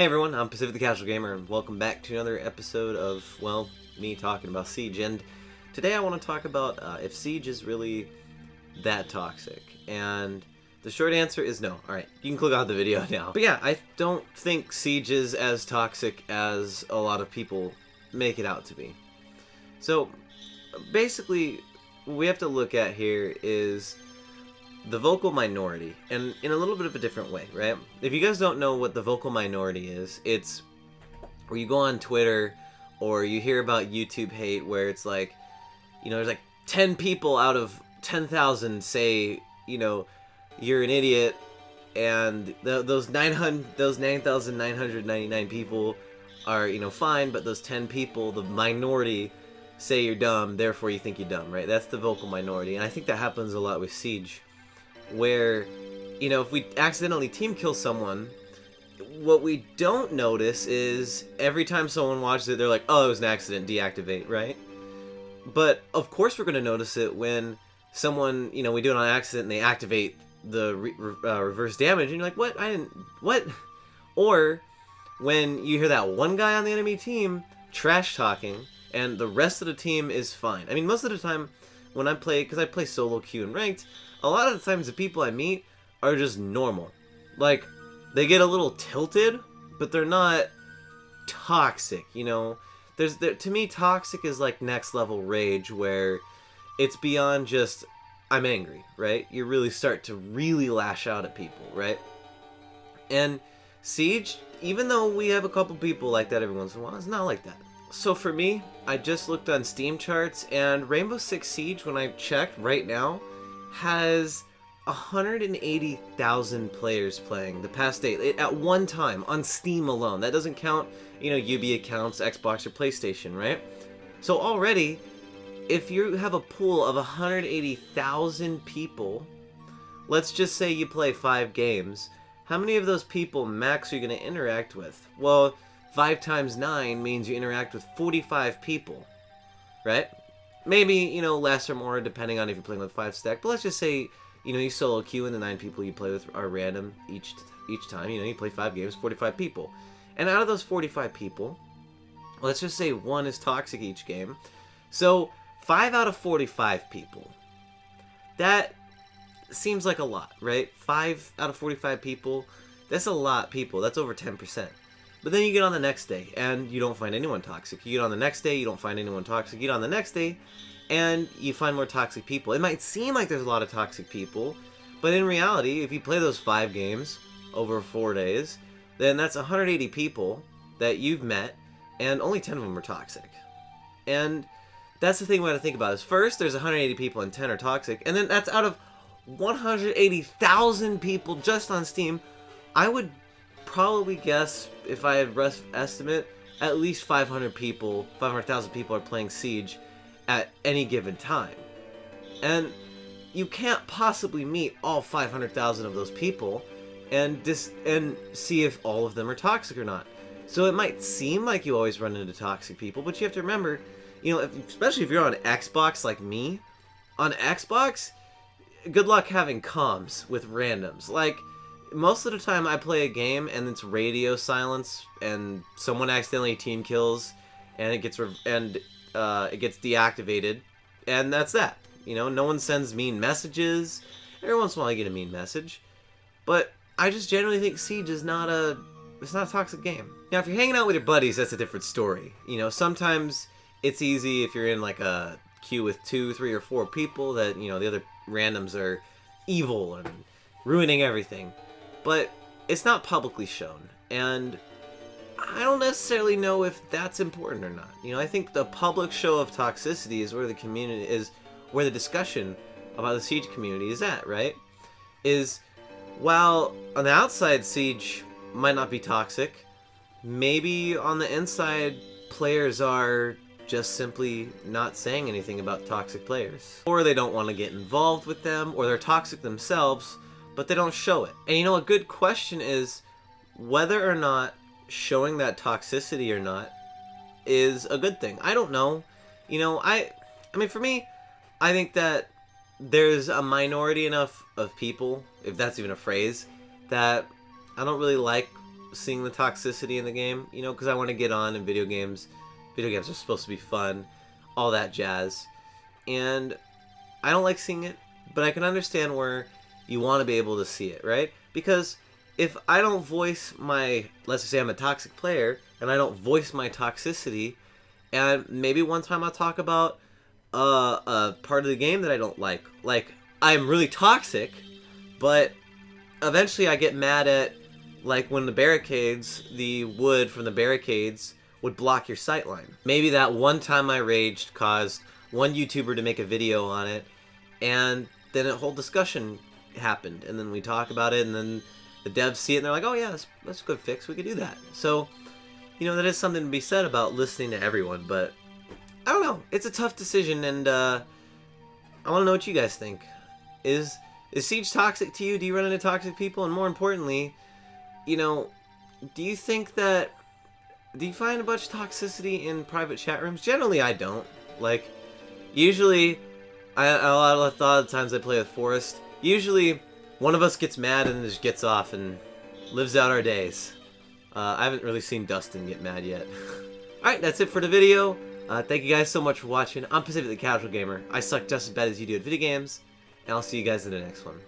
Hey everyone, I'm Pacific the Casual Gamer, and welcome back to another episode of, well, me talking about Siege. And today I want to talk about if Siege is really that toxic. And the short answer is no. Alright, you can click off the video now. But yeah, I don't think Siege is as toxic as a lot of people make it out to be. So, basically, what we have to look at here is the vocal minority, and in a little bit of a different way, right? If you guys don't know what the vocal minority is, it's where you go on Twitter or you hear about YouTube hate where it's like, there's like 10 people out of 10,000 say, you're an idiot, and those 9,999 people are, fine, but those 10 people, the minority, say you're dumb, therefore you think you're dumb, right? That's the vocal minority, and I think that happens a lot with Siege. Where, if we accidentally team kill someone, what we don't notice is every time someone watches it, they're like, oh, it was an accident, deactivate, right? But, of course we're going to notice it when someone, we do it on accident and they activate the reverse damage, and you're like, what? Or, when you hear that one guy on the enemy team trash talking, and the rest of the team is fine. I mean, most of the time, when I play, because I play solo queue and ranked, a lot of the times the people I meet are just normal. Like, they get a little tilted, but they're not toxic, to me, toxic is like next level rage, where it's beyond just, I'm angry, right? You really start to really lash out at people, right? And Siege, even though we have a couple people like that every once in a while, it's not like that. So for me, I just looked on Steam charts, and Rainbow Six Siege, when I checked right now, has 180,000 players playing the past day at one time on Steam alone. That doesn't count, UB accounts, Xbox or PlayStation, right? So already, if you have a pool of 180,000 people, let's just say you play 5 games, how many of those people max are you going to interact with? Well, 5 times 9 means you interact with 45 people, right? Maybe, less or more depending on if you're playing with 5 stack. But let's just say, you solo queue and the 9 people you play with are random each time. You play 5 games, 45 people. And out of those 45 people, let's just say 1 is toxic each game. So 5 out of 45 people. That seems like a lot, right? 5 out of 45 people, that's a lot of people. That's over 10%. But then you get on the next day, and you don't find anyone toxic. You get on the next day, you don't find anyone toxic. You get on the next day, and you find more toxic people. It might seem like there's a lot of toxic people, but in reality, if you play those 5 games over 4 days, then that's 180 people that you've met, and only 10 of them are toxic. And that's the thing we have to think about is, first, there's 180 people and 10 are toxic, and then that's out of 180,000 people just on Steam. I would probably guess, if I had rough estimate, at least 500,000 people are playing Siege at any given time. And you can't possibly meet all 500,000 of those people and see if all of them are toxic or not. So it might seem like you always run into toxic people, but you have to remember, especially if you're on Xbox like me, on Xbox, good luck having comms with randoms. Like, most of the time I play a game and it's radio silence and someone accidentally team kills and it gets deactivated, and that's that. No one sends mean messages. Every once in a while I get a mean message, but I just generally think Siege is not a toxic game. Now, if you're hanging out with your buddies, that's a different story. Sometimes it's easy if you're in like a queue with 2, 3, or 4 people that the other randoms are evil and ruining everything. But it's not publicly shown, and I don't necessarily know if that's important or not. I think the public show of toxicity is where the community is, where the discussion about the Siege community is at, right? Is, while on the outside Siege might not be toxic, maybe on the inside players are just simply not saying anything about toxic players. Or they don't want to get involved with them, or they're toxic themselves, but they don't show it. And a good question is whether or not showing that toxicity or not is a good thing. I don't know. I mean, for me, I think that there's a minority enough of people, if that's even a phrase, that I don't really like seeing the toxicity in the game, you know, because I want to get on in video games. Video games are supposed to be fun, all that jazz. And I don't like seeing it, but I can understand where you want to be able to see it, right? Because if I don't voice my, let's just say I'm a toxic player, and I don't voice my toxicity, and maybe one time I'll talk about a part of the game that I don't like I'm really toxic, but eventually I get mad at, like, when the barricades, the wood from the barricades would block your sightline. Maybe that one time I raged caused one YouTuber to make a video on it, and then a whole discussion happened, and then we talk about it, and then the devs see it, and they're like, oh yeah, that's a good fix, we could do that. So, you know, that is something to be said about listening to everyone, but I don't know. It's a tough decision, and I want to know what you guys think. Is Siege toxic to you? Do you run into toxic people? And more importantly, you know, do you find a bunch of toxicity in private chat rooms? Generally, I don't. Like, usually, a lot of the times I play with Forrest, usually one of us gets mad and just gets off and lives out our days. I haven't really seen Dustin get mad yet. Alright, that's it for the video. Thank you guys so much for watching. I'm Pacific the Casual Gamer. I suck just as bad as you do at video games, and I'll see you guys in the next one.